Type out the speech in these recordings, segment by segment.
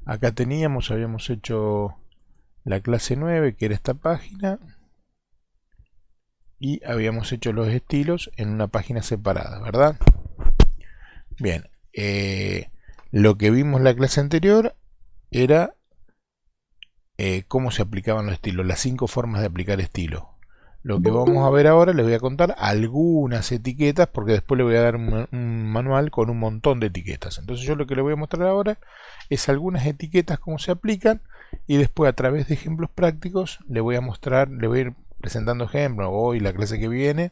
Acá habíamos hecho la clase 9, que era esta página, y habíamos hecho los estilos en una página separada, ¿verdad? Bien, lo que vimos la clase anterior era cómo se aplicaban los estilos, las 5 formas de aplicar estilo. Lo que vamos a ver ahora, les voy a contar algunas etiquetas, porque después les voy a dar un manual con un montón de etiquetas. Entonces yo lo que les voy a mostrar ahora es algunas etiquetas, cómo se aplican, y después a través de ejemplos prácticos les voy a mostrar, les voy a ir presentando ejemplos, hoy la clase que viene,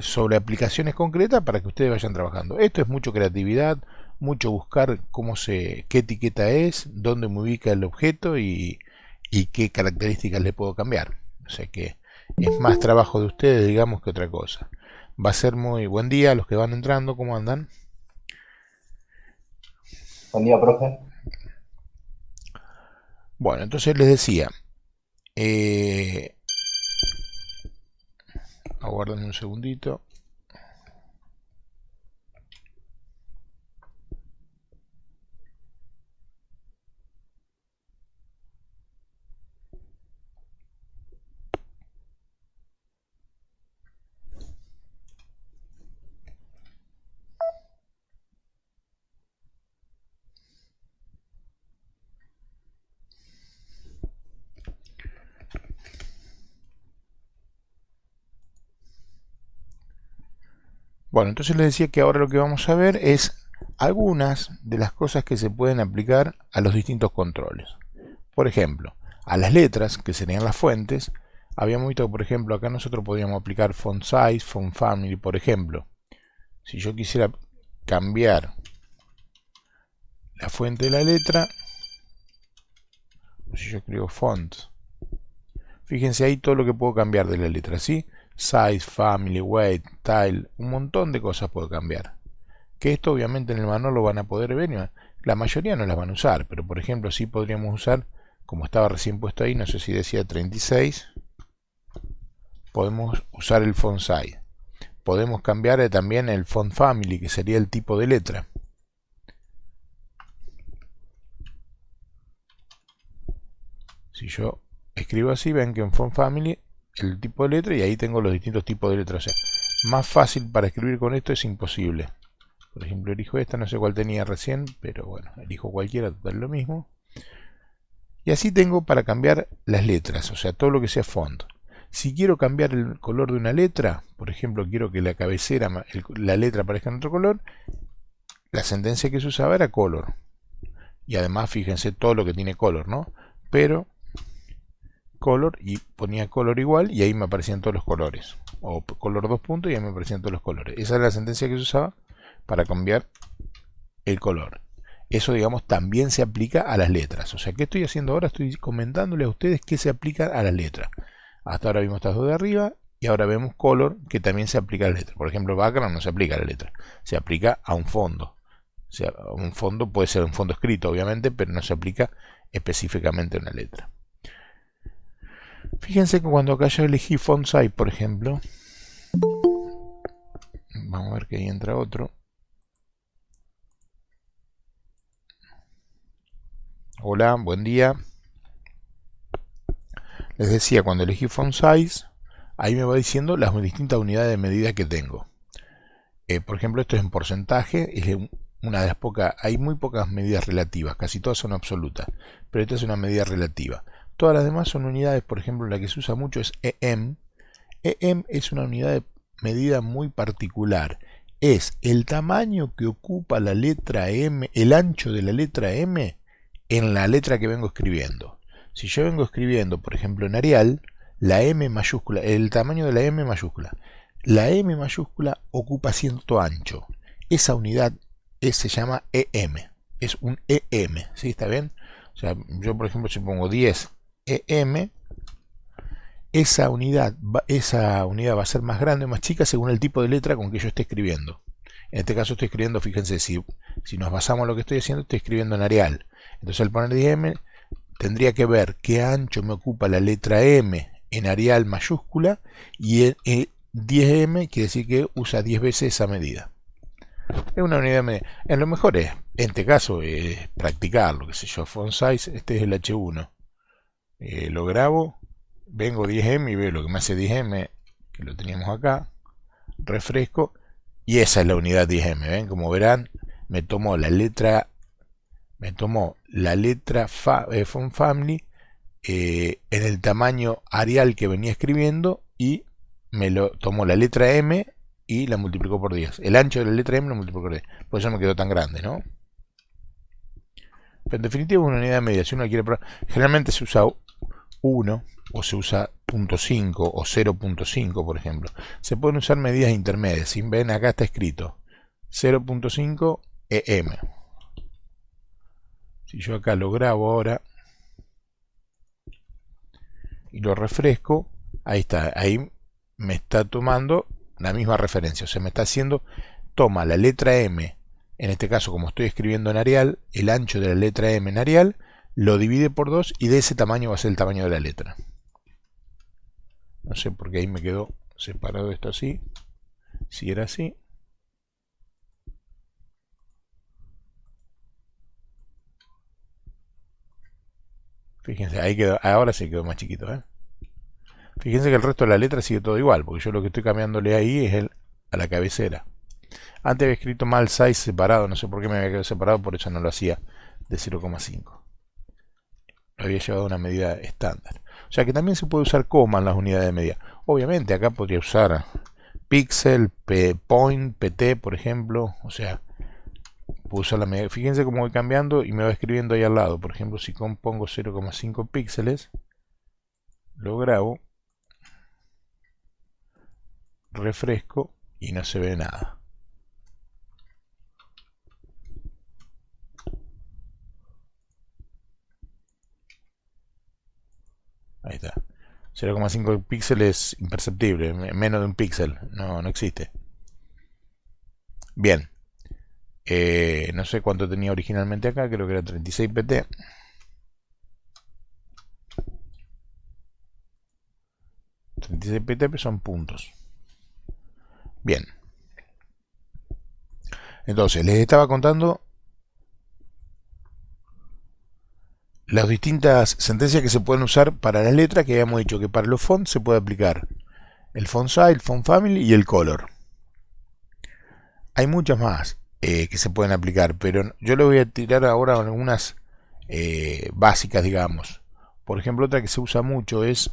sobre aplicaciones concretas para que ustedes vayan trabajando. Esto es mucho creatividad, mucho buscar qué etiqueta es, dónde me ubica el objeto y qué características le puedo cambiar. O sea que es más trabajo de ustedes, digamos, que otra cosa. Va a ser muy buen día a los que van entrando. ¿Cómo andan? Buen día, profe. Bueno, entonces les decía, aguarden un segundito. Bueno, entonces les decía que ahora lo que vamos a ver es algunas de las cosas que se pueden aplicar a los distintos controles. Por ejemplo, a las letras, que serían las fuentes, habíamos visto que, por ejemplo, acá nosotros podríamos aplicar font size, font family, por ejemplo. Si yo quisiera cambiar la fuente de la letra, si yo escribo font, fíjense ahí todo lo que puedo cambiar de la letra, ¿sí? Size, family, weight, style, un montón de cosas puedo cambiar. Que esto obviamente en el manual lo van a poder ver, la mayoría no las van a usar, pero por ejemplo sí podríamos usar, como estaba recién puesto ahí, no sé si decía 36, podemos usar el font size. Podemos cambiar también el font family, que sería el tipo de letra. Si yo escribo así, ven que en font family el tipo de letra, y ahí tengo los distintos tipos de letras. O sea, más fácil para escribir con esto es imposible. Por ejemplo, elijo esta, no sé cuál tenía recién, pero bueno, elijo cualquiera, total lo mismo. Y así tengo para cambiar las letras, o sea, todo lo que sea font. Si quiero cambiar el color de una letra, por ejemplo, quiero que la cabecera, la letra aparezca en otro color, la sentencia que se usaba era color. Y además, fíjense todo lo que tiene color, ¿no? Pero color, y ponía color igual y ahí me aparecían todos los colores, o color 2 puntos y ahí me aparecían todos los colores. Esa era la sentencia que se usaba para cambiar el color. Eso, digamos, también se aplica a las letras. O sea, ¿qué estoy haciendo ahora? Estoy comentándole a ustedes qué se aplica a las letras. Hasta ahora vimos estas dos de arriba y ahora vemos color, que también se aplica a las letras. Por ejemplo, background no se aplica a la letra, se aplica a un fondo. O sea, un fondo puede ser un fondo escrito, obviamente, pero no se aplica específicamente a una letra. Fíjense que cuando acá yo elegí font size, por ejemplo, vamos a ver que ahí entra otro. Hola, buen día. Les decía, cuando elegí font size, ahí me va diciendo las distintas unidades de medida que tengo. Por ejemplo, esto es en porcentaje, es una de las pocas, hay muy pocas medidas relativas, casi todas son absolutas, pero esta es una medida relativa. Todas las demás son unidades, por ejemplo, la que se usa mucho es EM. EM es una unidad de medida muy particular. Es el tamaño que ocupa la letra M, el ancho de la letra M en la letra que vengo escribiendo. Si yo vengo escribiendo, por ejemplo, en Arial, la M mayúscula, el tamaño de la M mayúscula, la M mayúscula ocupa cierto ancho. Esa unidad se llama EM. Es un EM. ¿Sí? ¿Está bien? O sea, yo por ejemplo si pongo 10 EM, esa unidad va a ser más grande o más chica según el tipo de letra con que yo esté escribiendo. En este caso estoy escribiendo, fíjense, si nos basamos en lo que estoy haciendo, estoy escribiendo en Arial. Entonces al poner 10M tendría que ver qué ancho me ocupa la letra M en Arial mayúscula, y 10M quiere decir que usa 10 veces esa medida. Es una unidad de medida. En lo mejor es, en este caso, es practicarlo, qué sé yo, font size, este es el H1. Lo grabo, vengo 10M y veo lo que me hace 10M, que lo teníamos acá, refresco, y esa es la unidad 10M, ¿ven? Como verán, me tomó la letra font family en el tamaño Arial que venía escribiendo y me lo tomó la letra M y la multiplicó por 10. El ancho de la letra M lo multiplicó por 10. Por eso me quedó tan grande, ¿no? Pero en definitiva es una unidad de medida. Si uno quiere probar, generalmente se usa 1 o se usa 0.5 o 0.5, por ejemplo. Se pueden usar medidas intermedias. Si ven, acá está escrito 0.5 EM. Si yo acá lo grabo ahora y lo refresco, ahí está, ahí me está tomando la misma referencia, o sea, me está haciendo, toma la letra M, en este caso como estoy escribiendo en Arial, el ancho de la letra M en Arial, lo divide por 2 y de ese tamaño va a ser el tamaño de la letra. No sé por qué ahí me quedó separado esto así, si era así. Fíjense, ahí quedó, ahora sí quedó más chiquito, ¿eh? Fíjense que el resto de la letra sigue todo igual, porque yo lo que estoy cambiándole ahí es a la cabecera. Antes había escrito mal size separado, no sé por qué me había quedado separado, por eso no lo hacía de 0,5. Lo había llevado a una medida estándar. O sea que también se puede usar coma en las unidades de medida. Obviamente acá podría usar pixel, point, pt, por ejemplo. O sea, puedo usar la medida. Fíjense cómo voy cambiando y me va escribiendo ahí al lado. Por ejemplo, si compongo 0,5 píxeles, lo grabo, refresco y no se ve nada. Ahí está. 0,5 píxeles imperceptible, menos de un píxel, no existe. Bien, no sé cuánto tenía originalmente acá, creo que era 36 pt. 36 pt son puntos. Bien. Entonces, les estaba contando las distintas sentencias que se pueden usar para las letras, que habíamos dicho que para los fonts se puede aplicar el font size, el font family y el color. Hay muchas más que se pueden aplicar, pero yo les voy a tirar ahora algunas básicas, digamos. Por ejemplo, otra que se usa mucho es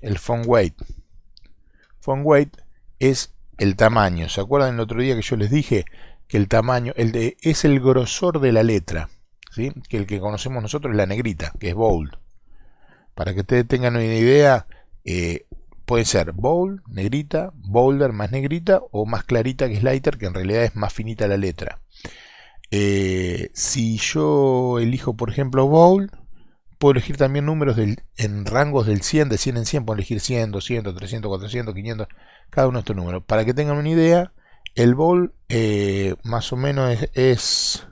el font weight. Font weight es el tamaño. ¿Se acuerdan el otro día que yo les dije que el tamaño es el grosor de la letra? ¿Sí? Que el que conocemos nosotros es la negrita, que es bold. Para que ustedes tengan una idea, puede ser bold, negrita, bolder más negrita o más clarita que es lighter, que en realidad es más finita la letra. Si yo elijo por ejemplo bold, puedo elegir también números en rangos del 100, de 100 en 100, puedo elegir 100, 200, 300, 400, 500, cada uno de estos números. Para que tengan una idea, el bold más o menos es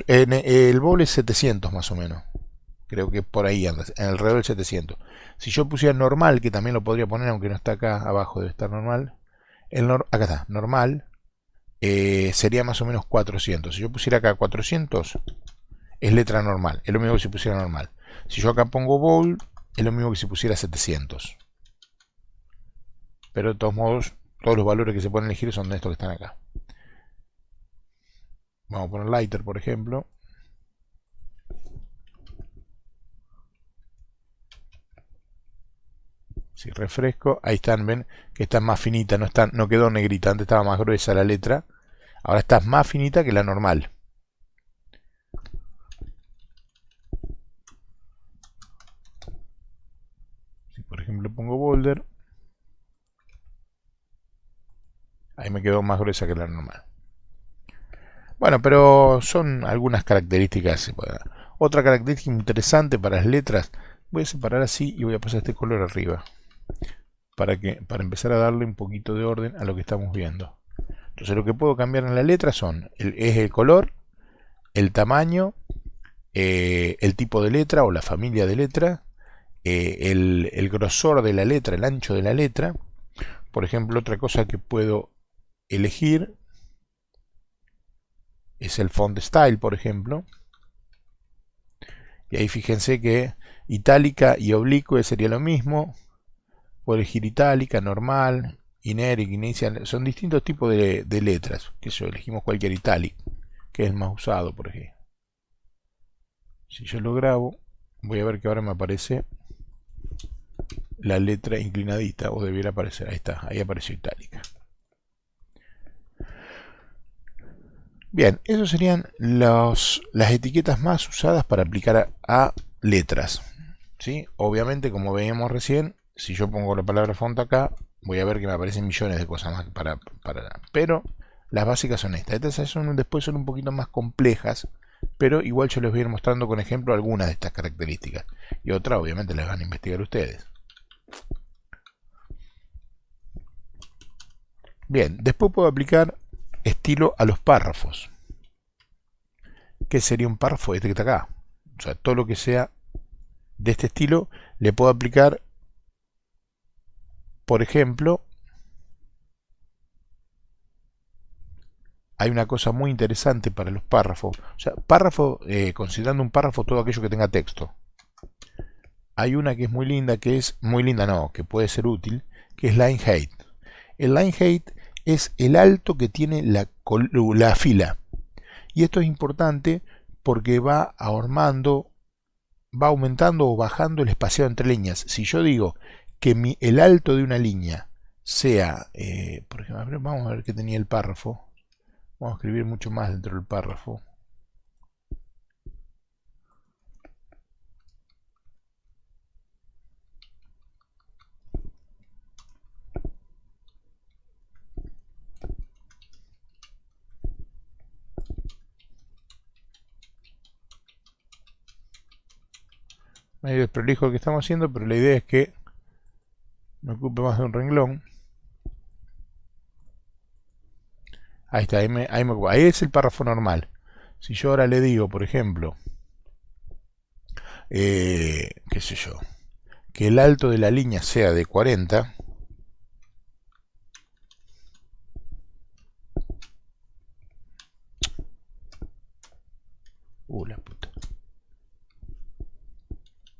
el bold es 700 más o menos. Creo que por ahí anda, en alrededor del 700. Si yo pusiera normal, que también lo podría poner, aunque no está acá abajo, debe estar normal. Acá está, normal, sería más o menos 400. Si yo pusiera acá 400, es letra normal, es lo mismo que si pusiera normal. Si yo acá pongo bold, es lo mismo que si pusiera 700. Pero de todos modos, todos los valores que se pueden elegir son de estos que están acá. Vamos a poner lighter, por ejemplo. Si refresco, ahí están, ven que está más finita, no quedó negrita, antes estaba más gruesa la letra, ahora está más finita que la normal. Si por ejemplo pongo boulder, ahí me quedó más gruesa que la normal. Bueno, pero son algunas características. Otra característica interesante para las letras, voy a separar así y voy a pasar este color arriba. Para empezar a darle un poquito de orden a lo que estamos viendo. Entonces lo que puedo cambiar en la letra es el color, el tamaño, el tipo de letra o la familia de letra, el grosor de la letra, el ancho de la letra. Por ejemplo, otra cosa que puedo elegir es el font style, por ejemplo. Y ahí fíjense que itálica y oblicua sería lo mismo. Puedo elegir itálica, normal, ineric, inicial. Son distintos tipos de letras. Que yo elegimos cualquier italic, que es el más usado, por ejemplo. Si yo lo grabo, voy a ver que ahora me aparece la letra inclinadita, o debiera aparecer. Ahí está, ahí apareció itálica. Bien, esas serían las etiquetas más usadas para aplicar a letras. ¿Sí? Obviamente, como veíamos recién, si yo pongo la palabra font acá, voy a ver que me aparecen millones de cosas más pero las básicas son estas. Estas después son un poquito más complejas, pero igual yo les voy a ir mostrando con ejemplo algunas de estas características. Y otras obviamente las van a investigar ustedes. Bien, después puedo aplicar estilo a los párrafos. ¿Qué sería un párrafo? Este que está acá. O sea, todo lo que sea de este estilo le puedo aplicar, por ejemplo, hay una cosa muy interesante para los párrafos. O sea, párrafo, considerando un párrafo todo aquello que tenga texto. Hay una que es muy linda, que puede ser útil, que es line height. El line height es el alto que tiene la fila. Y esto es importante porque va aumentando o bajando el espaciado entre líneas. Si yo digo que el alto de una línea sea, por ejemplo, vamos a ver qué tenía el párrafo. Vamos a escribir mucho más dentro del párrafo. Medio desprolijo lo que estamos haciendo, pero la idea es que me ocupe más de un renglón. Ahí está, ahí es el párrafo normal. Si yo ahora le digo, por ejemplo, qué sé yo, que el alto de la línea sea de 40, la puta.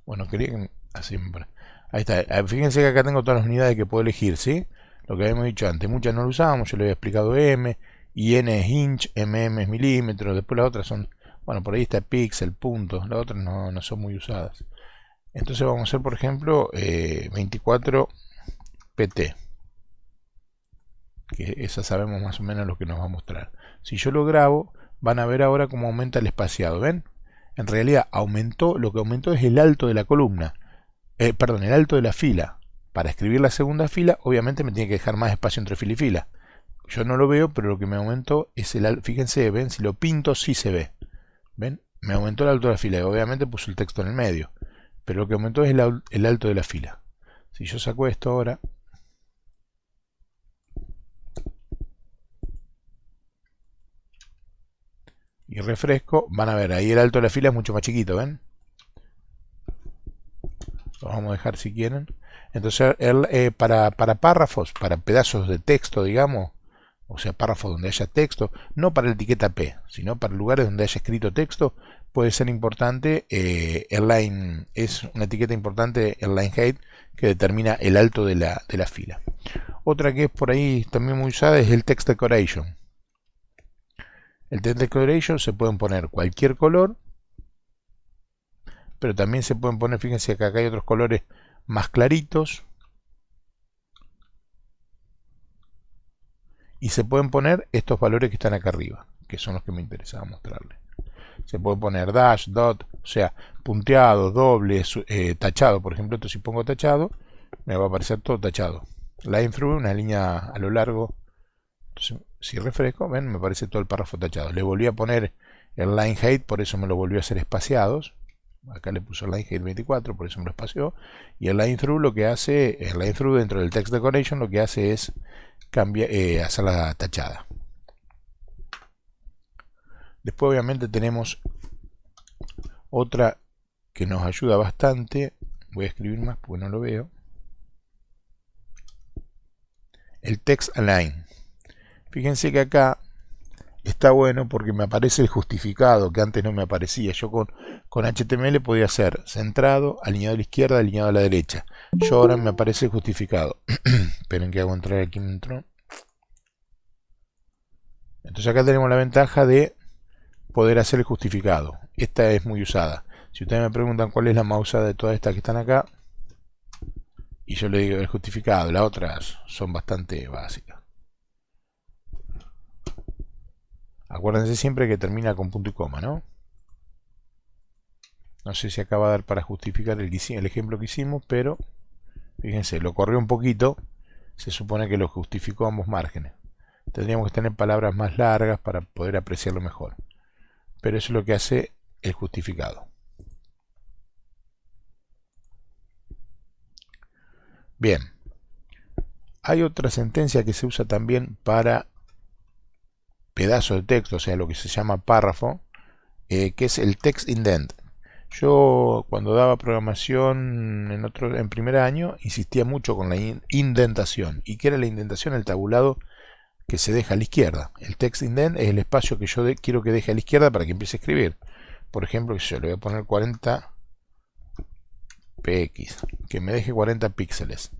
Bueno, quería que así me pone. Ahí está, fíjense que acá tengo todas las unidades que puedo elegir, ¿sí? Lo que habíamos dicho antes, muchas no lo usábamos, yo le había explicado M, y N es inch, MM es milímetros, después las otras son, bueno, por ahí está píxel, punto, las otras no son muy usadas. Entonces vamos a hacer, por ejemplo, 24 PT, que esa sabemos más o menos lo que nos va a mostrar. Si yo lo grabo, van a ver ahora cómo aumenta el espaciado, ¿ven? En realidad lo que aumentó es el alto de la columna, perdón, el alto de la fila. Para escribir la segunda fila, obviamente me tiene que dejar más espacio entre fila y fila. Yo no lo veo, pero lo que me aumentó es el alto. Fíjense, ven, si lo pinto sí se ve. ¿Ven? Me aumentó el alto de la fila y obviamente puso el texto en el medio. Pero lo que aumentó es el alto de la fila. Si yo saco esto ahora, y refresco, van a ver, ahí el alto de la fila es mucho más chiquito, ¿ven? Lo vamos a dejar si quieren. Entonces, para párrafos, para pedazos de texto, digamos, o sea, párrafos donde haya texto, no para la etiqueta P, sino para lugares donde haya escrito texto, puede ser importante es una etiqueta importante el line height, que determina el alto de la fila. Otra que es por ahí también muy usada es el text decoration. El text decoration se pueden poner cualquier color, pero también se pueden poner, fíjense que acá hay otros colores más claritos, y se pueden poner estos valores que están acá arriba, que son los que me interesaba mostrarles. Se puede poner dash, dot, o sea, punteado, doble, tachado. Por ejemplo, esto si pongo tachado, me va a aparecer todo tachado. Line through, una línea a lo largo. Entonces, si refresco, ven, me aparece todo el párrafo tachado. Le volví a poner el line height, por eso me lo volvió a hacer espaciados. Acá le puso el line height 24, por eso me lo espació. Y el line through lo que hace, el line through dentro del text decoration lo que hace es hacer la tachada. Después obviamente tenemos otra que nos ayuda bastante. Voy a escribir más porque no lo veo. el text align. Fíjense que acá está bueno porque me aparece el justificado que antes no me aparecía. Yo con HTML podía hacer centrado, alineado a la izquierda, alineado a la derecha. Yo ahora me aparece el justificado. Esperen que hago entrar aquí dentro. Entonces acá tenemos la ventaja de poder hacer el justificado. Esta es muy usada. Si ustedes me preguntan cuál es la más usada de todas estas que están acá, y yo le digo el justificado, las otras son bastante básicas. Acuérdense siempre que termina con punto y coma, ¿no? No sé si acaba de dar para justificar el ejemplo que hicimos, pero fíjense, lo corrió un poquito. Se supone que lo justificó ambos márgenes. Tendríamos que tener palabras más largas para poder apreciarlo mejor. Pero eso es lo que hace el justificado. Bien. Hay otra sentencia que se usa también para pedazo de texto, o sea, lo que se llama párrafo, que es el text indent. Yo cuando daba programación en primer año insistía mucho con la indentación. ¿Y qué era la indentación? El tabulado que se deja a la izquierda. El text indent es el espacio que yo quiero que deje a la izquierda para que empiece a escribir. Por ejemplo, yo le voy a poner 40 px, que me deje 40 píxeles.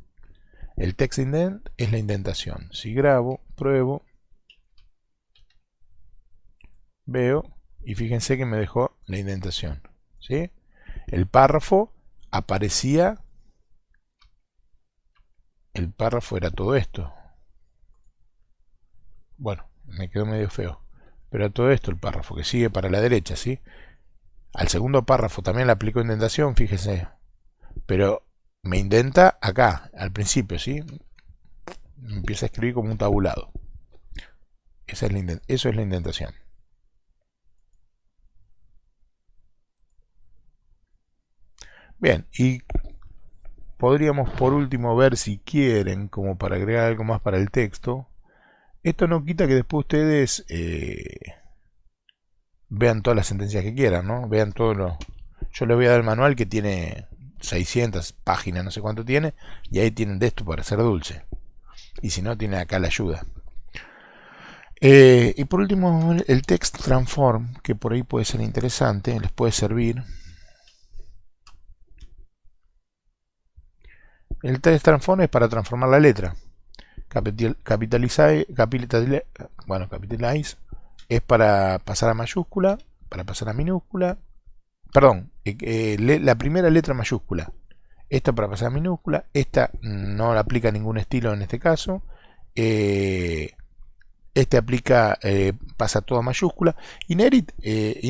El text indent es la indentación. Si grabo, pruebo, veo y fíjense que me dejó la indentación, ¿sí? El párrafo aparecía, el párrafo era todo esto. Bueno, me quedó medio feo, pero todo esto el párrafo que sigue para la derecha, ¿sí? Al segundo párrafo también le aplico indentación, fíjense, pero me indenta acá, al principio, ¿sí? Me empieza a escribir como un tabulado. Eso es la indentación. Bien, y podríamos por último ver si quieren, como para agregar algo más para el texto. Esto no quita que después ustedes vean todas las sentencias que quieran, ¿no? Vean todo lo... Yo les voy a dar el manual que tiene 600 páginas, no sé cuánto tiene, y ahí tienen de esto para hacer dulce. Y si no, tienen acá la ayuda. Y por último, el text transform, que por ahí puede ser interesante, les puede servir. El text transform es para transformar la letra. Capitalize es para pasar a mayúscula, para pasar a minúscula. Perdón, la primera letra mayúscula. Esta para pasar a minúscula. Esta no aplica ningún estilo en este caso. Este aplica, pasa todo a mayúscula. Inherit es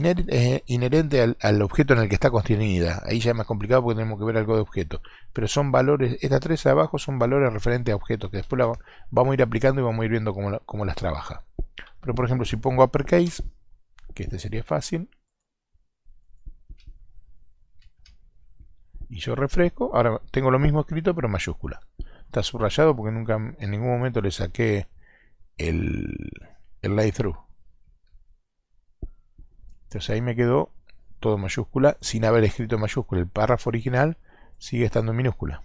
inherente al objeto en el que está contenida. Ahí ya es más complicado porque tenemos que ver algo de objeto. Pero son valores, estas tres de abajo son valores referentes a objetos que después vamos a ir aplicando y vamos a ir viendo cómo las trabaja. Pero por ejemplo, si pongo uppercase, que este sería fácil, y yo refresco, ahora tengo lo mismo escrito pero mayúscula. Está subrayado porque nunca en ningún momento le saqué el lay through. Entonces ahí me quedó todo mayúscula sin haber escrito mayúscula. El párrafo original sigue estando en minúscula.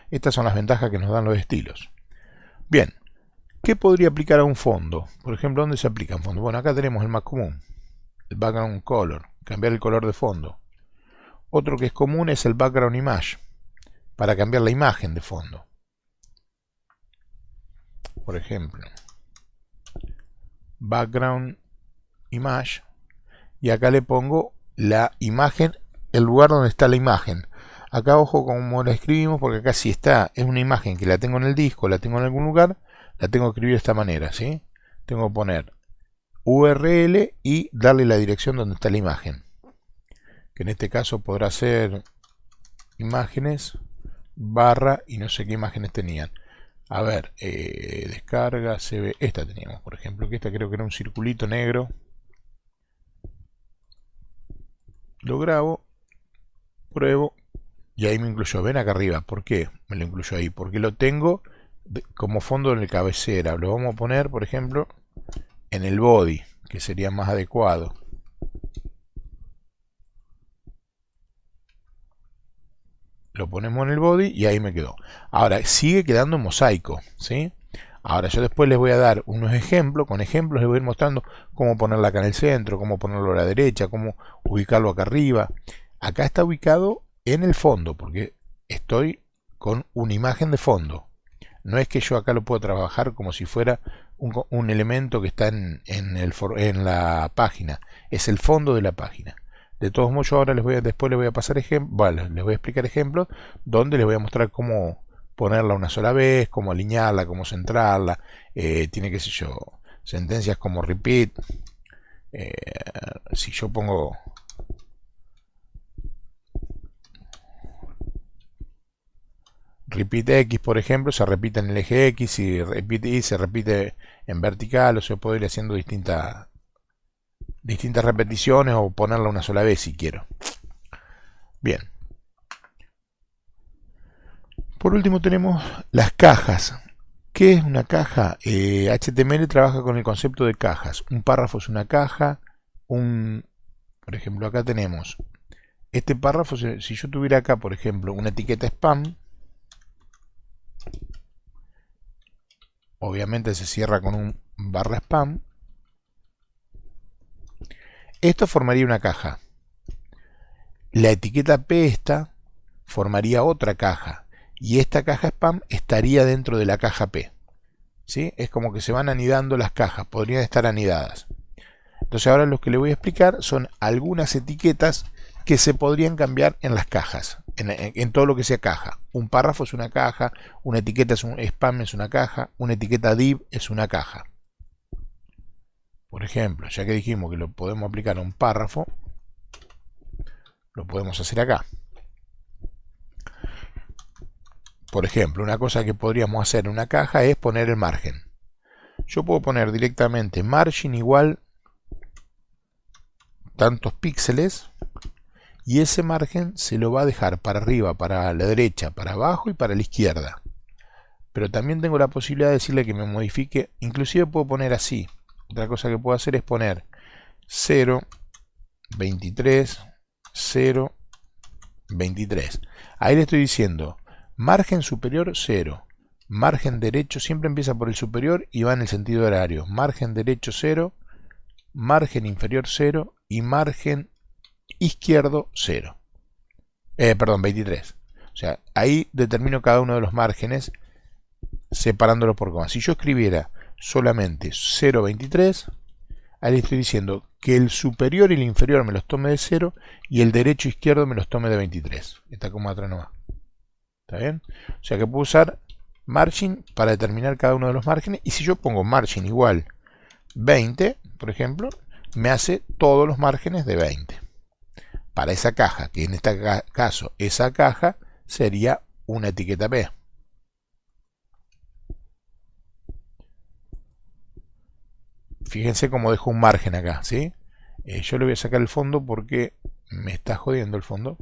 Estas son las ventajas que nos dan los estilos. Bien, ¿qué podría aplicar a un fondo? Por ejemplo, ¿dónde se aplica un fondo? Bueno, acá tenemos el más común, el background color, cambiar el color de fondo. Otro que es común es el background image, para cambiar la imagen de fondo. Por ejemplo, background image, y acá le pongo la imagen, el lugar donde está la imagen. Acá ojo como la escribimos, porque acá si está, es una imagen que la tengo en el disco, la tengo en algún lugar, la tengo que escribir de esta manera, ¿sí? Tengo que poner URL y darle la dirección donde está la imagen, que en este caso podrá ser imágenes barra y no sé qué imágenes tenían. A ver, descarga, se ve, esta teníamos por ejemplo, que esta creo que era un circulito negro. Lo grabo, pruebo y ahí me incluyó. Ven acá arriba, ¿por qué me lo incluyó ahí? Porque lo tengo como fondo en el cabecera. Lo vamos a poner, por ejemplo, en el body, que sería más adecuado. lo ponemos en el body y ahí me quedó. Ahora sigue quedando en mosaico, ¿sí? Ahora yo después les voy a dar unos ejemplos, con ejemplos les voy a ir mostrando cómo ponerla acá en el centro, cómo ponerlo a la derecha, cómo ubicarlo acá arriba. Acá está ubicado en el fondo, porque estoy con una imagen de fondo. No es que yo acá lo puedo trabajar como si fuera un elemento que está en la página. Es el fondo de la página. De todos modos, yo ahora después les voy a pasar ejemplos, bueno, les voy a explicar ejemplos donde les voy a mostrar cómo ponerla una sola vez, cómo alinearla, cómo centrarla. Tiene, qué sé yo, sentencias como repeat. Si yo pongo repeat X, por ejemplo, se repite en el eje X, y repeat Y se repite en vertical, o se puede ir haciendo distintas repeticiones o ponerla una sola vez si quiero. Bien. Por último tenemos las cajas. ¿Qué es una caja? HTML trabaja con el concepto de cajas. Un párrafo es una caja. Por ejemplo, acá tenemos este párrafo. Si yo tuviera acá, por ejemplo, una etiqueta spam, obviamente se cierra con un barra spam. Esto formaría una caja. La etiqueta P esta formaría otra caja. Y esta caja spam estaría dentro de la caja P. ¿Sí? Es como que se van anidando las cajas, podrían estar anidadas. Entonces ahora lo que le voy a explicar son algunas etiquetas que se podrían cambiar en las cajas, en todo lo que sea caja. Un párrafo es una caja, una etiqueta spam es una caja, una etiqueta div es una caja. Por ejemplo, ya que dijimos que lo podemos aplicar a un párrafo, lo podemos hacer acá. Por ejemplo, una cosa que podríamos hacer en una caja es poner el margen. Yo puedo poner directamente margin igual tantos píxeles, y ese margen se lo va a dejar para arriba, para la derecha, para abajo y para la izquierda. Pero también tengo la posibilidad de decirle que me modifique. Inclusive puedo poner así. Otra cosa que puedo hacer es poner 0, 23, 0, 23. Ahí le estoy diciendo margen superior 0, margen derecho, siempre empieza por el superior y va en el sentido horario. Margen derecho 0, margen inferior 0 y margen izquierdo 0. Perdón, 23. O sea, ahí determino cada uno de los márgenes separándolo por comas. Si yo escribiera solamente 0,23, ahí le estoy diciendo que el superior y el inferior me los tome de 0 y el derecho e izquierdo me los tome de 23. Esta coma atrás no va. ¿Está bien? O sea que puedo usar margin para determinar cada uno de los márgenes, y si yo pongo margin igual 20, por ejemplo, me hace todos los márgenes de 20. Para esa caja, que en este caso esa caja sería una etiqueta P. Fíjense cómo dejo un margen acá, ¿sí? Yo le voy a sacar el fondo porque me está jodiendo el fondo.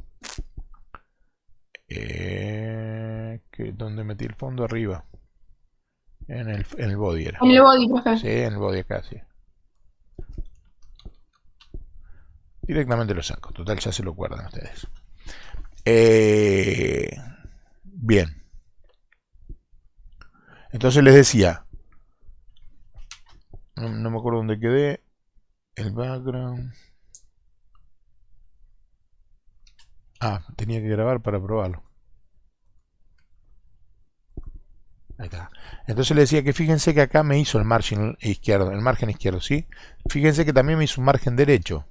¿Dónde metí el fondo? Arriba. En el body era. En el body, profe. Sí, en el body acá, sí. Directamente lo saco. Total, ya se lo guardan ustedes. Bien. Entonces les decía, no me acuerdo dónde quedé. El background. Tenía que grabar para probarlo. Ahí está. Entonces le decía que fíjense que acá me hizo el margen izquierdo, ¿sí? Fíjense que también me hizo un margen derecho,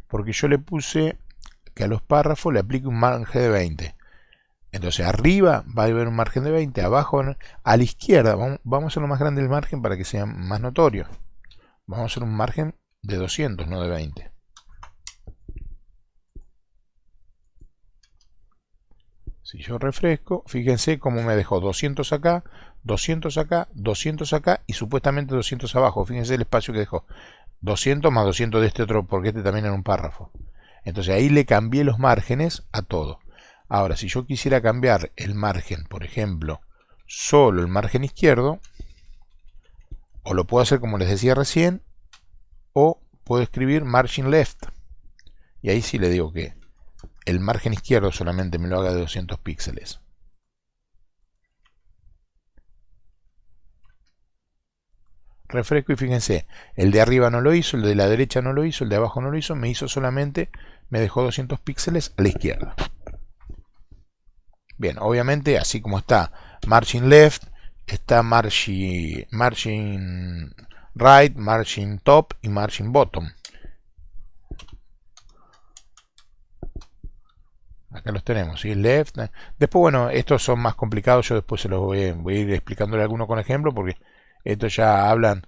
porque yo le puse que a los párrafos le aplique un margen de 20. Entonces arriba va a haber un margen de 20, abajo a la izquierda vamos a hacerlo más grande el margen para que sea más notorio. Vamos a hacer un margen de 200, no de 20. Si yo refresco, fíjense cómo me dejó 200 acá, 200 acá, 200 acá y supuestamente 200 abajo. Fíjense el espacio que dejó. 200 más 200 de este otro, porque este también era un párrafo. Entonces ahí le cambié los márgenes a todo. Ahora, si yo quisiera cambiar el margen, por ejemplo, solo el margen izquierdo, o lo puedo hacer como les decía recién, o puedo escribir margin left. Y ahí sí le digo que el margen izquierdo solamente me lo haga de 200 píxeles. Refresco y fíjense, el de arriba no lo hizo, el de la derecha no lo hizo, el de abajo no lo hizo, me hizo solamente, me dejó 200 píxeles a la izquierda. Bien, obviamente así como está margin left, está margin right, margin top y margin bottom. Acá los tenemos, ¿sí? Left. Después, bueno, estos son más complicados, yo después se los voy a ir explicándole alguno con ejemplo, porque estos ya hablan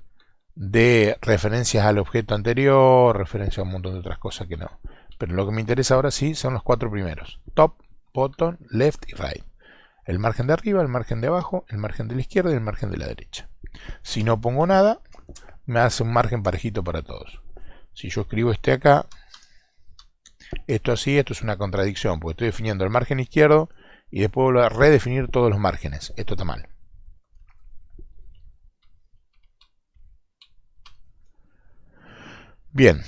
de referencias al objeto anterior, referencias a un montón de otras cosas que no. Pero lo que me interesa ahora sí son los cuatro primeros. Top, bottom, left y right. El margen de arriba, el margen de abajo, el margen de la izquierda y el margen de la derecha. Si no pongo nada, me hace un margen parejito para todos. Si yo escribo este acá, esto así, esto es una contradicción, porque estoy definiendo el margen izquierdo y después vuelvo a redefinir todos los márgenes. Esto está mal. Bien.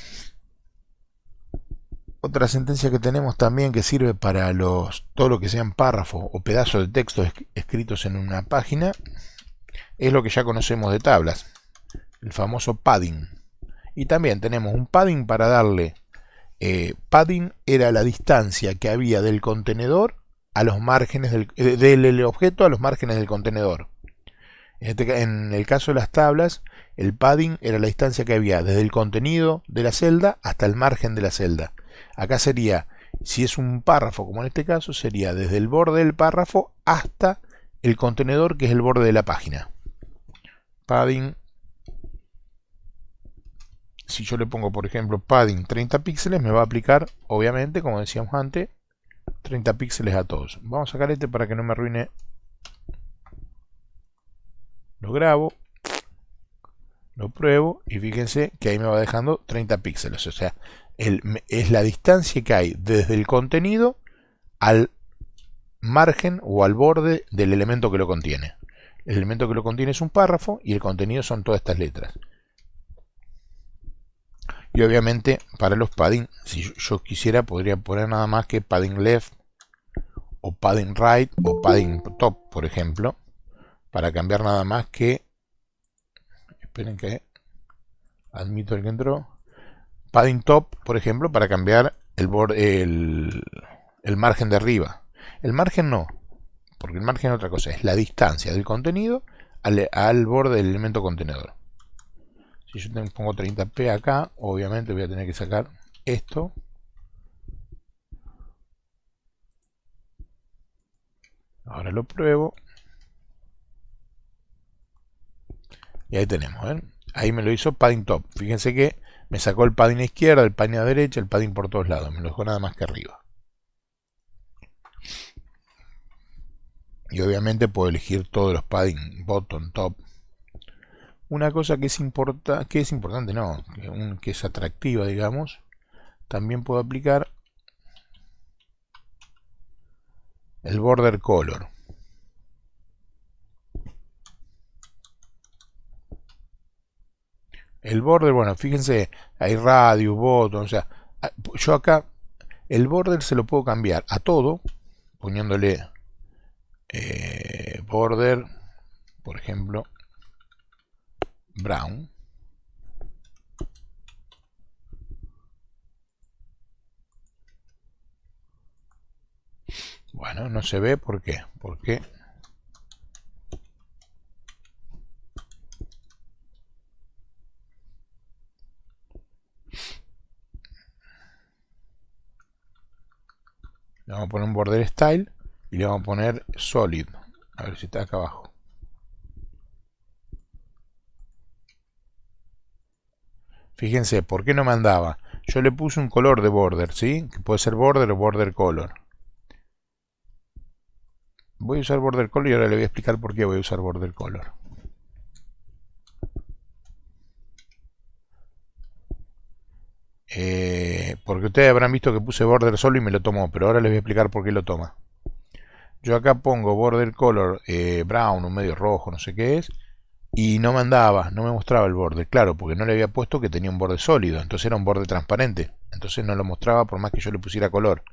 Otra sentencia que tenemos también que sirve para todo lo que sean párrafos o pedazos de texto escritos en una página es lo que ya conocemos de tablas, el famoso padding. Y también tenemos un padding para darle padding era la distancia que había del contenedor a los márgenes del objeto a los márgenes del contenedor. En el caso de las tablas, el padding era la distancia que había desde el contenido de la celda hasta el margen de la celda. Acá sería, si es un párrafo como en este caso, sería desde el borde del párrafo hasta el contenedor que es el borde de la página. Padding, si yo le pongo por ejemplo padding 30 píxeles, me va a aplicar, obviamente, como decíamos antes, 30 píxeles a todos. Vamos a sacar este para que no me arruine. Lo grabo, lo pruebo y fíjense que ahí me va dejando 30 píxeles. O sea, es la distancia que hay desde el contenido al margen o al borde del elemento que lo contiene. El elemento que lo contiene es un párrafo y el contenido son todas estas letras. Y obviamente para los padding, si yo quisiera, podría poner nada más que padding left o padding right o padding top, por ejemplo, para cambiar nada más que, esperen que admito el que entró, padding top, por ejemplo, para cambiar el margen de arriba. El margen no, porque el margen es otra cosa, es la distancia del contenido al borde del elemento contenedor. Si yo pongo 30p acá, obviamente voy a tener que sacar esto. Ahora lo pruebo. Y ahí tenemos, ¿eh? Ahí me lo hizo padding top. Fíjense que me sacó el padding a izquierda, el padding a derecha, el padding por todos lados. Me lo dejó nada más que arriba. Y obviamente puedo elegir todos los padding, bottom, top. Una cosa que es importante, no, que es atractiva, digamos, también puedo aplicar el border color. El border, bueno, fíjense, hay radius, bottom, o sea, yo acá el border se lo puedo cambiar a todo, poniéndole border, por ejemplo, brown. Bueno, no se ve, ¿por qué? Porque le vamos a poner un border style y le vamos a poner solid. A ver si está acá abajo. Fíjense, ¿por qué no me andaba? Yo le puse un color de border, ¿sí? Que puede ser border o border color. Voy a usar border color y ahora le voy a explicar por qué voy a usar border color. Porque ustedes habrán visto que puse border solo y me lo tomó, pero ahora les voy a explicar por qué lo toma. Yo acá pongo border color brown, un medio rojo, no sé qué es, y no me andaba, no me mostraba el borde, claro, porque no le había puesto que tenía un borde sólido, entonces era un borde transparente, entonces no lo mostraba por más que yo le pusiera color.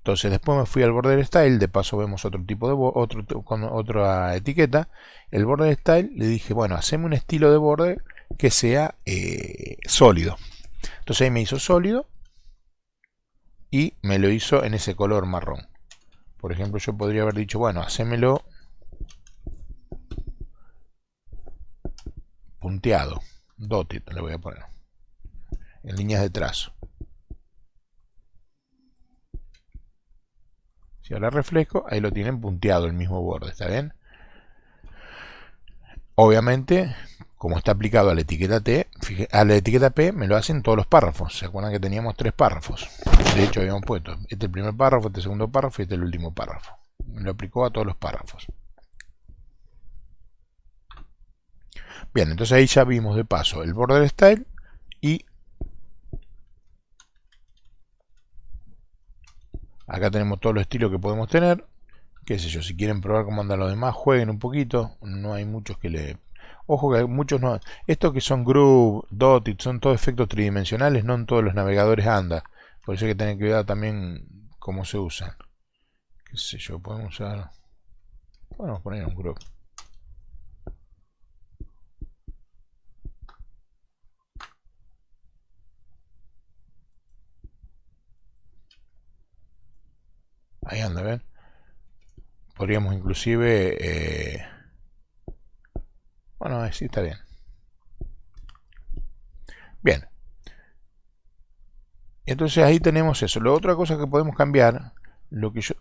Entonces después me fui al border style, de paso vemos otro tipo de con otra etiqueta. El border style le dije, bueno, haceme un estilo de border que sea sólido. Entonces ahí me hizo sólido y me lo hizo en ese color marrón. Por ejemplo, yo podría haber dicho, bueno, hacémelo punteado, dotted le voy a poner, en líneas de trazo. Si ahora reflejo, ahí lo tienen punteado el mismo borde, ¿está bien? Obviamente, como está aplicado a la etiqueta T, a la etiqueta P me lo hacen todos los párrafos. ¿Se acuerdan que teníamos 3 párrafos? De hecho, habíamos puesto este es el primer párrafo, este es el segundo párrafo y este es el último párrafo. Me lo aplicó a todos los párrafos. Bien, entonces ahí ya vimos de paso el border style y acá tenemos todos los estilos que podemos tener. Qué sé yo, si quieren probar cómo andan los demás, jueguen un poquito. No hay muchos que le... Ojo que hay muchos no... Estos que son Groove, Dotted, son todos efectos tridimensionales, no en todos los navegadores anda. Por eso hay que tener que ver también cómo se usan. Qué sé yo, podemos usar... Podemos poner un Groove. Ahí anda, ¿ven? Podríamos inclusive... Bueno, sí está bien. Bien. Entonces ahí tenemos eso. La otra cosa que podemos cambiar, lo que yo...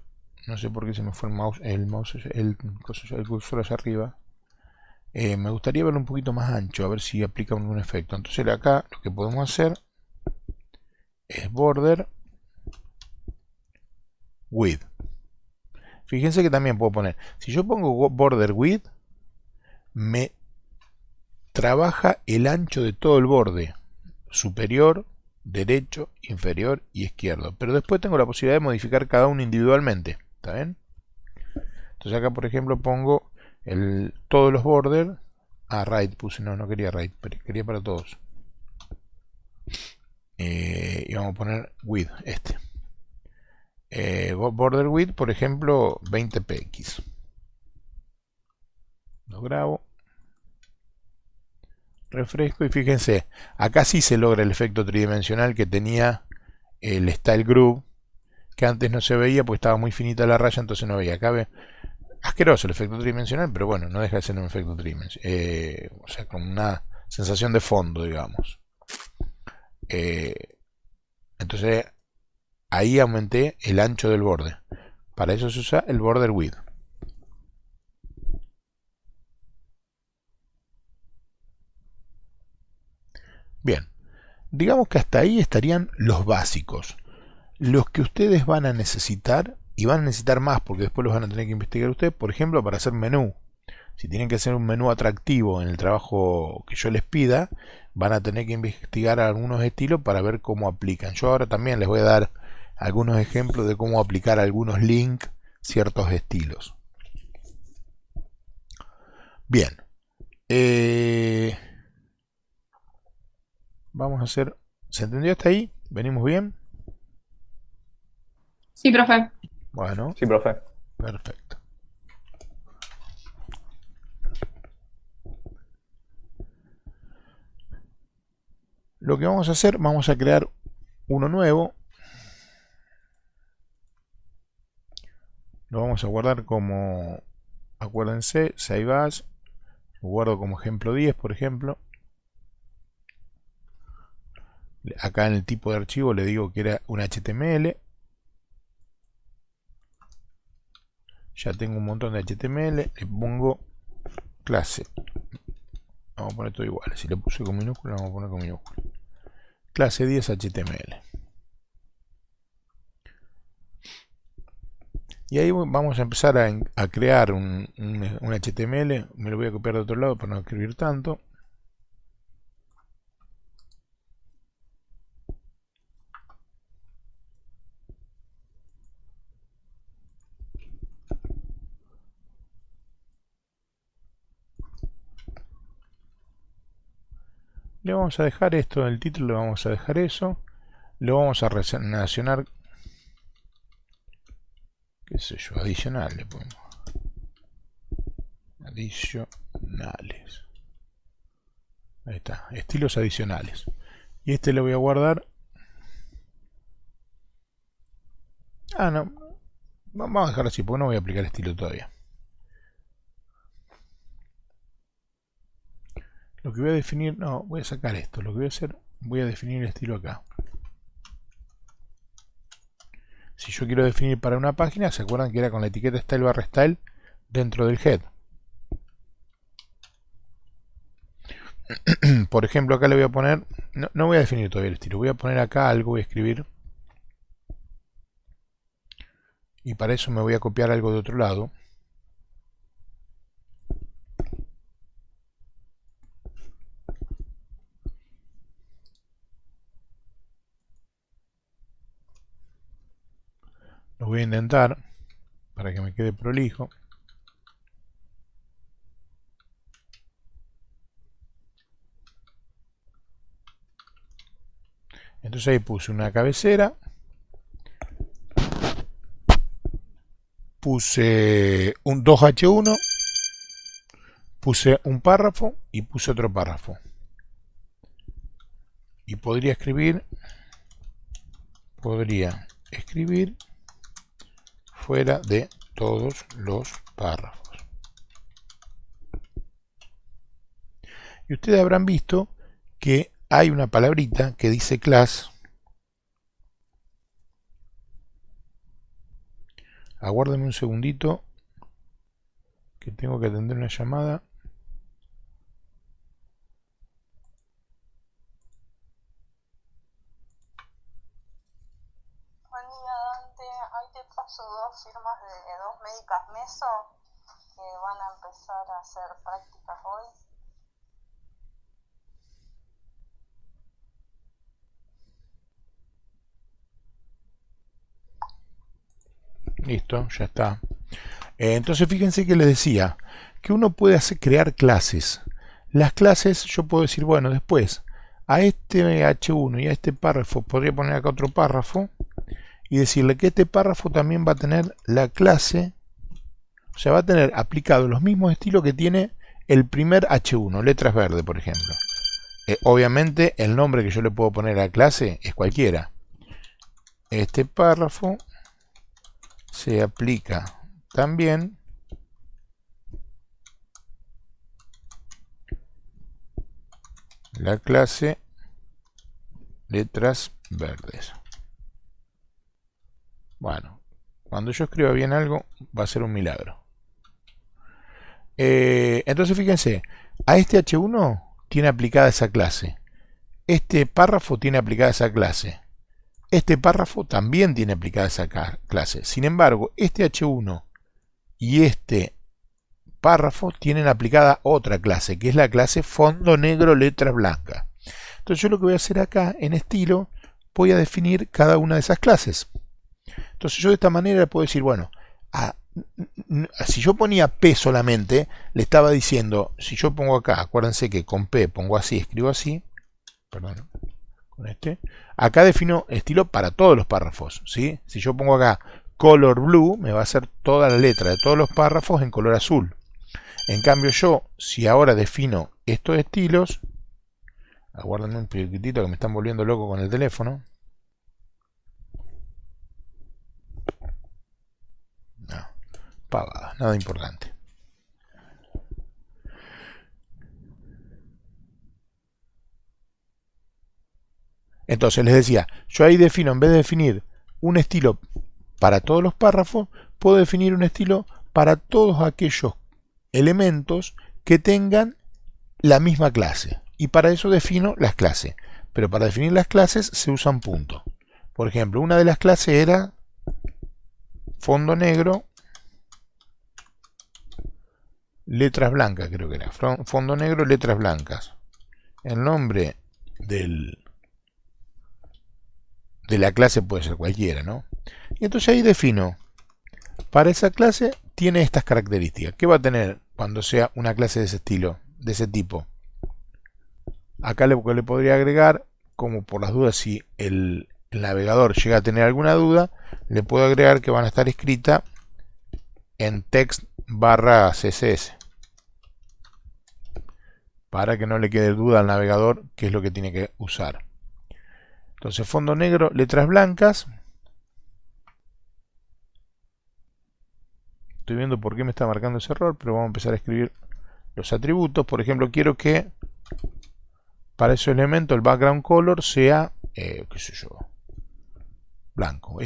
No sé por qué se me fue el cursor hacia arriba. Me gustaría verlo un poquito más ancho, a ver si aplica algún efecto. Entonces acá lo que podemos hacer es border width. Fíjense que también puedo poner, si yo pongo border width, me trabaja el ancho de todo el borde, superior, derecho, inferior y izquierdo. Pero después tengo la posibilidad de modificar cada uno individualmente. ¿Está bien? Entonces acá por ejemplo pongo todos los borders. Right puse, no quería right, pero quería para todos. Y vamos a poner width, border width, por ejemplo, 20 px. Lo grabo, refresco y fíjense, acá sí se logra el efecto tridimensional que tenía el Style Groove, que antes no se veía porque estaba muy finita la raya, entonces no veía. Acá ve asqueroso el efecto tridimensional, pero bueno, no deja de ser un efecto tridimensional, o sea, con una sensación de fondo, digamos. Entonces ahí aumenté el ancho del borde. Para eso se usa el border width. Bien, digamos que hasta ahí estarían los básicos. Los que ustedes van a necesitar, y van a necesitar más porque después los van a tener que investigar ustedes, por ejemplo, para hacer menú. Si tienen que hacer un menú atractivo en el trabajo que yo les pida, van a tener que investigar algunos estilos para ver cómo aplican. Yo ahora también les voy a dar algunos ejemplos de cómo aplicar algunos links, ciertos estilos. Bien. Vamos a hacer... ¿Se entendió hasta ahí? ¿Venimos bien? Sí, profe. Bueno. Sí, profe. Perfecto. Lo que vamos a hacer, vamos a crear uno nuevo. Lo vamos a guardar como, acuérdense, save as. Lo guardo como ejemplo 10, por ejemplo. Acá en el tipo de archivo le digo que era un HTML. Ya tengo un montón de HTML. Le pongo clase. Vamos a poner todo igual. Si le puse con minúscula, vamos a poner con minúscula. Clase 10 HTML. Y ahí vamos a empezar a crear un HTML. Me lo voy a copiar de otro lado para no escribir tanto. Le vamos a dejar esto, el título le vamos a dejar eso. Lo vamos a relacionar qué sé yo, adicional le pongo. Adicionales. Ahí está, estilos adicionales. Y este le voy a guardar. Ah, no. Vamos a dejarlo así, porque no voy a aplicar estilo todavía. Lo que voy a definir, no, voy a sacar esto. Lo que voy a hacer, voy a definir el estilo acá. Si yo quiero definir para una página, ¿se acuerdan que era con la etiqueta style barra style dentro del head? Por ejemplo, acá le voy a poner, no voy a definir todavía el estilo, voy a poner acá algo, voy a escribir. Y para eso me voy a copiar algo de otro lado. Lo voy a intentar para que me quede prolijo. Entonces ahí puse una cabecera, puse un 2H1, puse un párrafo y puse otro párrafo. Y podría escribir fuera de todos los párrafos. Y ustedes habrán visto que hay una palabrita que dice class. Aguárdenme un segundito que tengo que atender una llamada. Buen día, Dante. Ahí te paso 2 firmas de 2 médicas meso que van a empezar a hacer prácticas hoy. Listo, ya está. Entonces fíjense que les decía que uno puede crear clases. Las clases yo puedo decir, bueno, después a este H1 y a este párrafo podría poner acá otro párrafo y decirle que este párrafo también va a tener la clase, o sea, va a tener aplicado los mismos estilos que tiene el primer H1, letras verdes, por ejemplo. Obviamente el nombre que yo le puedo poner a la clase es cualquiera. Este párrafo se aplica también la clase letras verdes. Bueno, cuando yo escriba bien algo va a ser un milagro. Entonces fíjense, a este H1 tiene aplicada esa clase. Este párrafo tiene aplicada esa clase. Este párrafo también tiene aplicada esa clase. Sin embargo, este H1 y este párrafo tienen aplicada otra clase, que es la clase fondo negro letras blancas. Entonces yo lo que voy a hacer acá en estilo, voy a definir cada una de esas clases. Entonces yo de esta manera puedo decir, bueno, si yo ponía P solamente, le estaba diciendo, si yo pongo acá, acuérdense que con P pongo así, escribo así, perdón, con este, acá defino estilo para todos los párrafos, ¿sí? Si yo pongo acá color blue, me va a hacer toda la letra de todos los párrafos en color azul. En cambio yo, si ahora defino estos estilos, aguárdenme un poquitito que me están volviendo loco con el teléfono. No, pavada, nada importante. Entonces les decía, yo ahí defino, en vez de definir un estilo para todos los párrafos, puedo definir un estilo para todos aquellos elementos que tengan la misma clase. Y para eso defino las clases. Pero para definir las clases se usan puntos. Por ejemplo, una de las clases era fondo negro, letras blancas, creo que era. Fondo negro, letras blancas. El nombre de la clase puede ser cualquiera, ¿no? Y entonces ahí defino, para esa clase tiene estas características. ¿Qué va a tener cuando sea una clase de ese estilo, de ese tipo? Acá le podría agregar, como por las dudas, si el navegador llega a tener alguna duda, le puedo agregar que van a estar escritas en text barra CSS, para que no le quede duda al navegador qué es lo que tiene que usar. Entonces, fondo negro, letras blancas. Estoy viendo por qué me está marcando ese error, pero vamos a empezar a escribir los atributos. Por ejemplo, quiero que para ese elemento el background color sea, qué sé yo, blanco,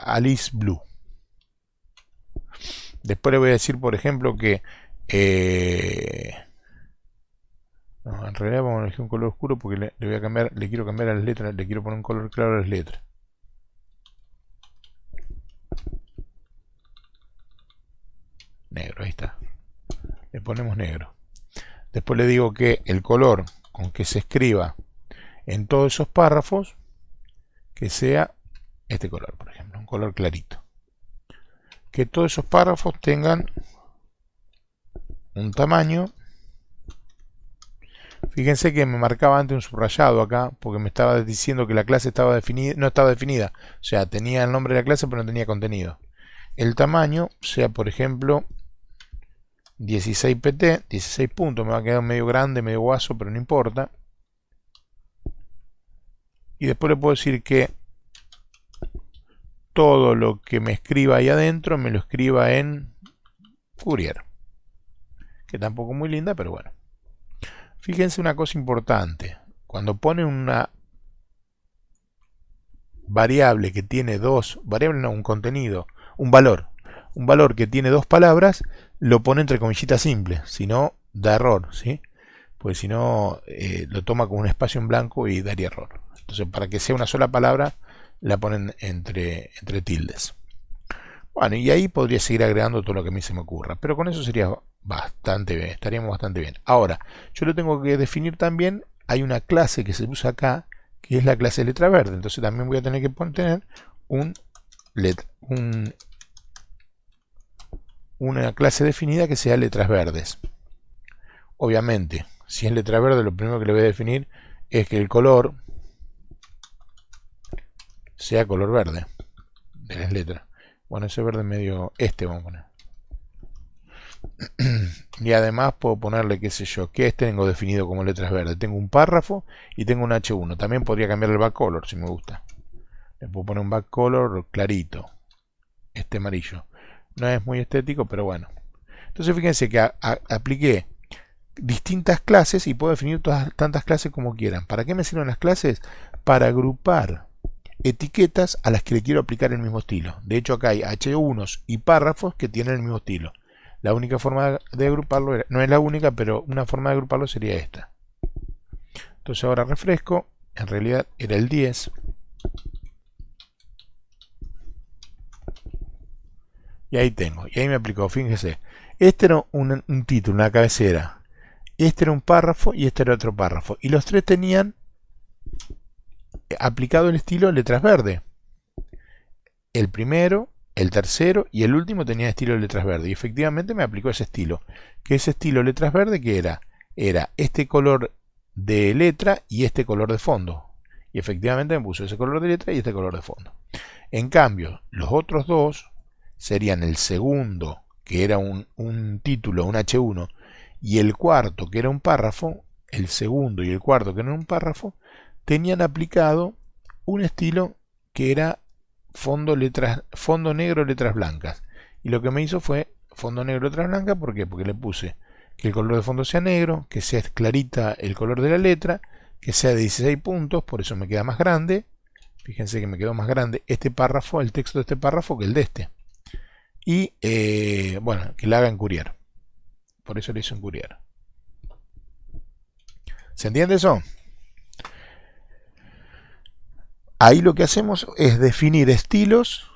Alice Blue. Después le voy a decir, por ejemplo, que no, en realidad vamos a elegir un color oscuro porque le voy a cambiar, le quiero cambiar a las letras, le quiero poner un color claro a las letras. Negro, ahí está. Le ponemos negro. Después le digo que el color con que se escriba en todos esos párrafos, que sea este color, por ejemplo, un color clarito. Que todos esos párrafos tengan un tamaño. Fíjense que me marcaba antes un subrayado acá, porque me estaba diciendo que la clase estaba definida, no estaba definida. O sea, tenía el nombre de la clase, pero no tenía contenido. El tamaño sea, por ejemplo, 16 pt, 16 puntos. Me va a quedar medio grande, medio guaso, pero no importa. Y después le puedo decir que todo lo que me escriba ahí adentro me lo escriba en Courier, que tampoco es muy linda, pero bueno. Fíjense una cosa importante: cuando ponen una variable que tiene dos, variable no, un contenido, un valor que tiene dos palabras, lo pone entre comillitas simples, si no da error, ¿sí? Pues si no lo toma como un espacio en blanco y daría error. Entonces, para que sea una sola palabra, la ponen entre tildes. Bueno, y ahí podría seguir agregando todo lo que a mí se me ocurra, pero con eso sería bastante bien, estaríamos bastante bien. Ahora, yo lo tengo que definir también. Hay una clase que se usa acá, que es la clase de letra verde. Entonces también voy a tener que tener una clase definida que sea letras verdes. Obviamente, si es letra verde, lo primero que le voy a definir es que el color sea color verde de las letras. Bueno, ese verde medio, vamos a poner. Y además puedo ponerle, qué sé yo, que tengo definido como letras verdes. Tengo un párrafo y tengo un H1. También podría cambiar el backcolor si me gusta. Le puedo poner un backcolor clarito, amarillo. No es muy estético, pero bueno. Entonces fíjense que apliqué distintas clases y puedo definir tantas clases como quieran. ¿Para qué me sirven las clases? Para agrupar etiquetas a las que le quiero aplicar el mismo estilo. De hecho, acá hay H1s y párrafos que tienen el mismo estilo. La única forma de agruparlo, no es la única, pero una forma de agruparlo sería esta. Entonces ahora refresco, en realidad era el 10. Y ahí tengo, y ahí me aplicó, fíjense. Este era un título, una cabecera. Este era un párrafo y este era otro párrafo. Y los tres tenían aplicado el estilo letras verde. El primero, el tercero y el último tenía estilo letras verde. Y efectivamente me aplicó ese estilo. Que ese estilo letras verde, ¿qué era? Era este color de letra y este color de fondo. Y efectivamente me puso ese color de letra y este color de fondo. En cambio, los otros dos serían el segundo, que era un título, un H1, y el cuarto, que era un párrafo. El segundo y el cuarto, que era un párrafo, tenían aplicado un estilo que era fondo negro, letras blancas. Y lo que me hizo fue fondo negro, letras blancas. ¿Por qué? Porque le puse que el color de fondo sea negro, que sea clarita el color de la letra, que sea de 16 puntos, por eso me queda más grande. Fíjense que me quedó más grande este párrafo, el texto de este párrafo, que el de este. Y bueno, que la haga en Courier. Por eso le hice en Courier. ¿Se entiende eso? Ahí lo que hacemos es definir estilos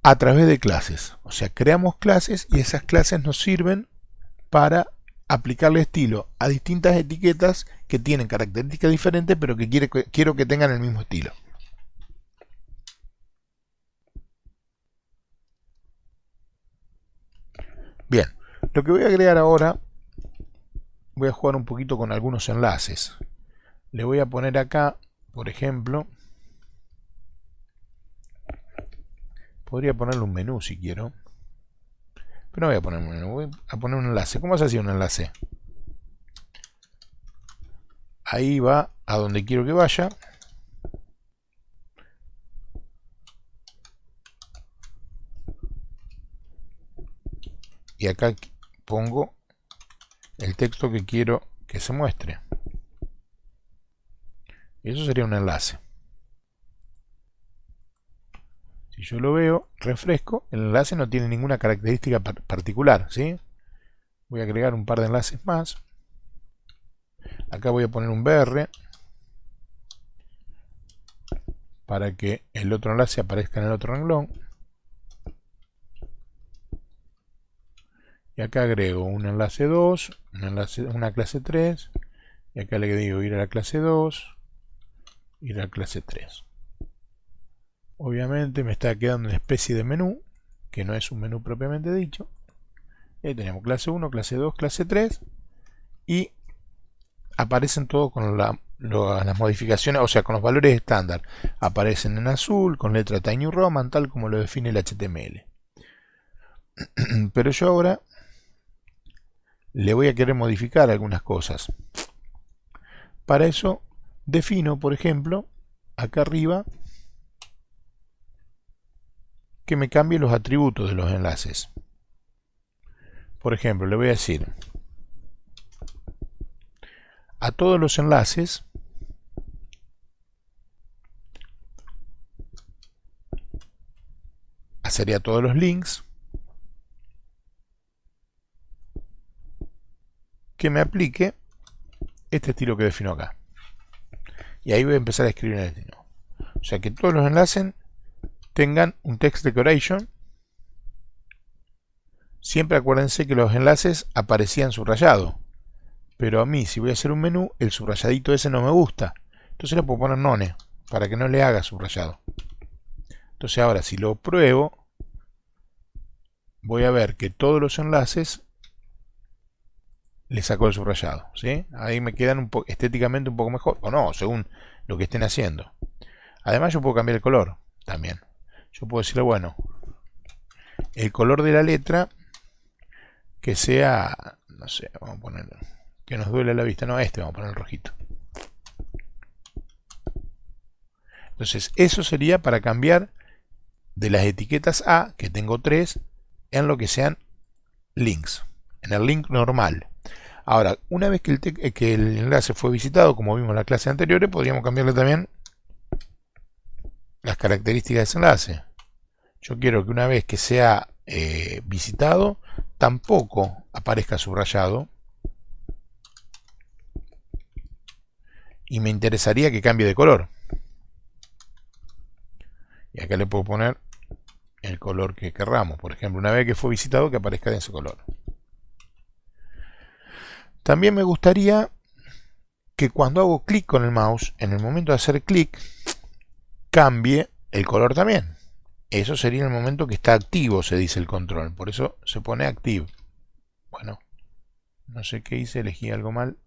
a través de clases. O sea, creamos clases y esas clases nos sirven para aplicarle estilo a distintas etiquetas que tienen características diferentes, pero que quiero que tengan el mismo estilo. Bien, lo que voy a agregar ahora, voy a jugar un poquito con algunos enlaces. Le voy a poner acá, por ejemplo, podría ponerle un menú si quiero. Pero no voy a poner un menú, voy a poner un enlace. ¿Cómo se hacía un enlace? Ahí va a donde quiero que vaya. Y acá pongo el texto que quiero que se muestre. Y eso sería un enlace. Si yo lo veo, refresco, el enlace no tiene ninguna característica particular, ¿sí? Voy a agregar un par de enlaces más. Acá voy a poner un BR para que el otro enlace aparezca en el otro renglón. Y acá agrego un enlace 2, una clase 3, y acá le digo ir a la clase 2, ir a la clase 3. Obviamente me está quedando una especie de menú, que no es un menú propiamente dicho. Y ahí tenemos clase 1, clase 2, clase 3, y aparecen todos con las modificaciones, o sea, con los valores estándar. Aparecen en azul, con letra Tiny Roman, tal como lo define el HTML. Pero yo ahora le voy a querer modificar algunas cosas. Para eso defino, por ejemplo, acá arriba, que me cambie los atributos de los enlaces. Por ejemplo, le voy a decir a todos los enlaces sería todos los links que me aplique este estilo que defino acá. Y ahí voy a empezar a escribir en el estilo. O sea que todos los enlaces tengan un text decoration. Siempre acuérdense que los enlaces aparecían subrayados. Pero a mí, si voy a hacer un menú, el subrayadito ese no me gusta. Entonces le puedo poner none, para que no le haga subrayado. Entonces ahora, si lo pruebo, voy a ver que todos los enlaces le sacó el subrayado, ¿sí? Ahí me quedan estéticamente un poco mejor, o no, según lo que estén haciendo. Además yo puedo cambiar el color también. Yo puedo decirle, bueno, el color de la letra que sea, no sé, vamos a poner que nos duele la vista, no, vamos a poner el rojito. Entonces eso sería para cambiar de las etiquetas A, que tengo 3, en lo que sean links, en el link normal. Ahora, una vez que el enlace fue visitado, como vimos en la clase anterior, podríamos cambiarle también las características de ese enlace. Yo quiero que una vez que sea visitado, tampoco aparezca subrayado. Y me interesaría que cambie de color. Y acá le puedo poner el color que querramos. Por ejemplo, una vez que fue visitado, que aparezca de ese color. También me gustaría que cuando hago clic con el mouse, en el momento de hacer clic, cambie el color también. Eso sería en el momento que está activo, se dice el control. Por eso se pone active. Bueno, no sé qué hice, elegí algo mal.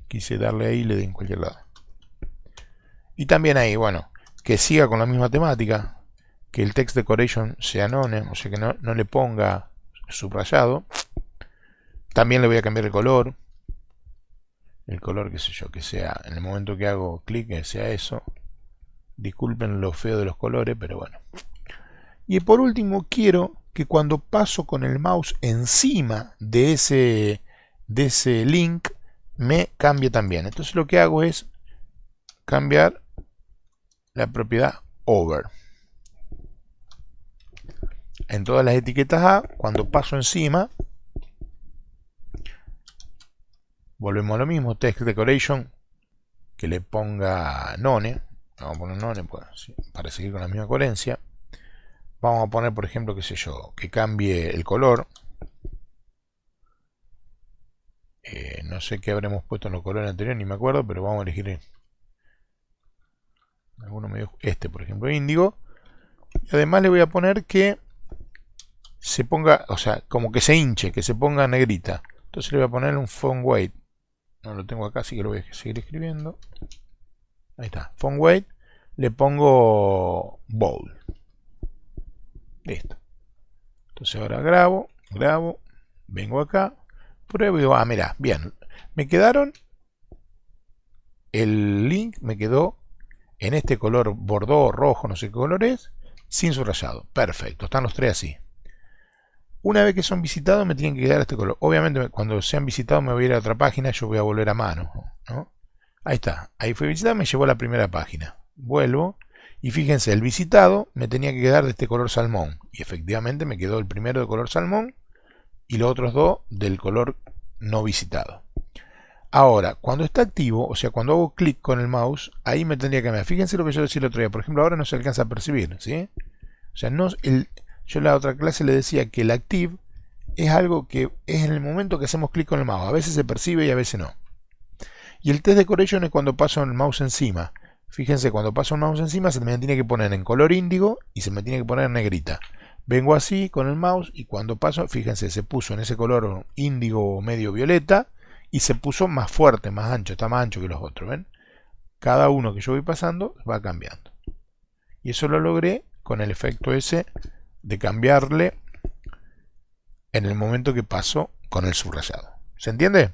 Quise darle ahí y le di en cualquier lado. Y también ahí, bueno, que siga con la misma temática. Que el text decoration sea none, o sea que no le ponga subrayado. También le voy a cambiar el color. El color, qué sé yo, que sea, en el momento que hago clic, que sea eso. Disculpen lo feo de los colores, pero bueno. Y por último, quiero que cuando paso con el mouse encima de ese link, me cambie también. Entonces lo que hago es cambiar la propiedad over. En todas las etiquetas A, cuando paso encima, volvemos a lo mismo, text decoration, que le ponga none. Vamos a poner none para seguir con la misma coherencia. Vamos a poner, por ejemplo, qué sé yo, que cambie el color. No sé qué habremos puesto en los colores anteriores, ni me acuerdo, pero vamos a elegir alguno medio, por ejemplo, índigo. Y además le voy a poner que se ponga, o sea, como que se hinche, que se ponga negrita. Entonces le voy a poner un font weight. No lo tengo acá, así que lo voy a seguir escribiendo. Ahí está, font weight le pongo bold. Listo. Entonces ahora grabo, vengo acá, pruebo y digo, ah, mira, bien, me quedaron, el link me quedó en este color bordó, rojo, no sé qué color es, sin subrayado. Perfecto, están los tres así. Una vez que son visitados me tienen que quedar este color. Obviamente cuando sean visitados me voy a ir a otra página, yo voy a volver a mano, ¿no? Ahí está, ahí fue visitado, me llevó a la primera página. Vuelvo y fíjense, el visitado me tenía que quedar de este color salmón. Y efectivamente me quedó el primero de color salmón y los otros dos del color no visitado. Ahora, cuando está activo, o sea, cuando hago clic con el mouse, ahí me tendría que cambiar. Fíjense lo que yo decía el otro día. Por ejemplo, ahora no se alcanza a percibir, ¿sí? O sea, no, yo en la otra clase le decía que el active es algo que es en el momento que hacemos clic con el mouse. A veces se percibe y a veces no. Y el test decoration es cuando paso el mouse encima. Fíjense, cuando paso el mouse encima se me tiene que poner en color índigo y se me tiene que poner en negrita. Vengo así con el mouse y cuando paso, fíjense, se puso en ese color índigo o medio violeta y se puso más fuerte, más ancho, está más ancho que los otros, ¿ven? Cada uno que yo voy pasando va cambiando. Y eso lo logré con el efecto ese de cambiarle en el momento que paso con el subrayado. ¿Se entiende?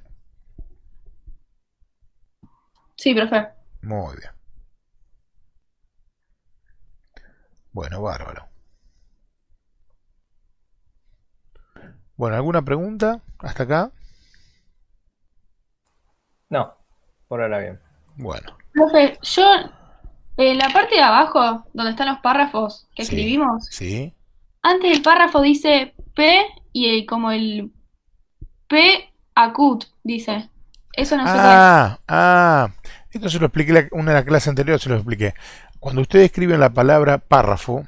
Sí, profe. Muy bien. Bueno, bárbaro. Bueno, ¿alguna pregunta hasta acá? No, por ahora bien. Bueno, Profe, yo en la parte de abajo, donde están los párrafos que sí, escribimos, sí. antes del párrafo dice P y como el P acut, dice. Eso no sé qué es. Esto se lo expliqué una de las clases anteriores, se lo expliqué. Cuando ustedes escriben la palabra párrafo,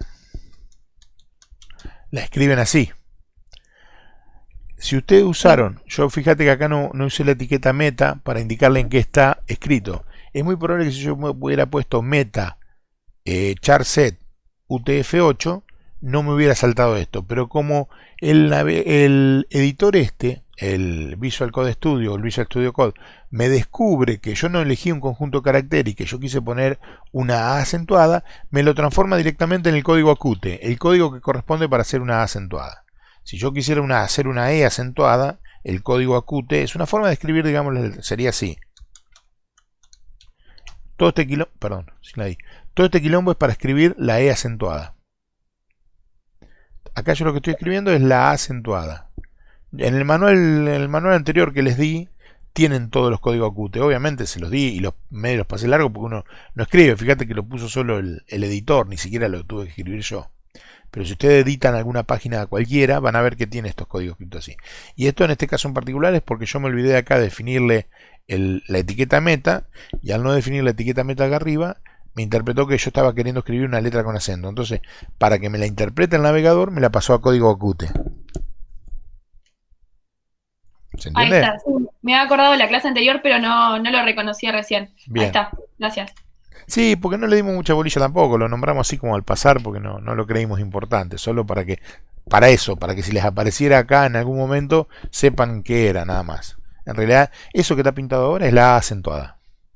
la escriben así. Si ustedes usaron, yo fíjate que acá no usé la etiqueta meta para indicarle en qué está escrito. Es muy probable que si yo me hubiera puesto meta charset UTF-8 no me hubiera saltado esto, pero como el editor el Visual Code Studio o el Visual Studio Code me descubre que yo no elegí un conjunto de caracteres y que yo quise poner una A acentuada, me lo transforma directamente en el código acute, el código que corresponde para hacer una A acentuada. Si yo quisiera hacer una E acentuada, el código acute es una forma de escribir, digamos, sería así. Todo este quilombo, perdón, todo este quilombo es para escribir la E acentuada. Acá yo lo que estoy escribiendo es la A acentuada. En el manual anterior que les di, tienen todos los códigos acute. Obviamente se los di y medio los pasé largo porque uno no escribe. Fíjate que lo puso solo el editor, ni siquiera lo tuve que escribir yo. Pero si ustedes editan alguna página cualquiera, van a ver que tiene estos códigos escritos así. Y esto en este caso en particular es porque yo me olvidé acá de definirle la etiqueta meta, y al no definir la etiqueta meta acá arriba, me interpretó que yo estaba queriendo escribir una letra con acento. Entonces, para que me la interprete el navegador, me la pasó a código acute. ¿Se Ahí entiende? está. Sí, me había acordado de la clase anterior, pero no lo reconocía recién. Ahí Bien. está. Gracias. Sí, porque no le dimos mucha bolilla tampoco, lo nombramos así como al pasar porque no lo creímos importante, solo para que si les apareciera acá en algún momento sepan qué era nada más. En realidad, eso que está pintado ahora es la A acentuada.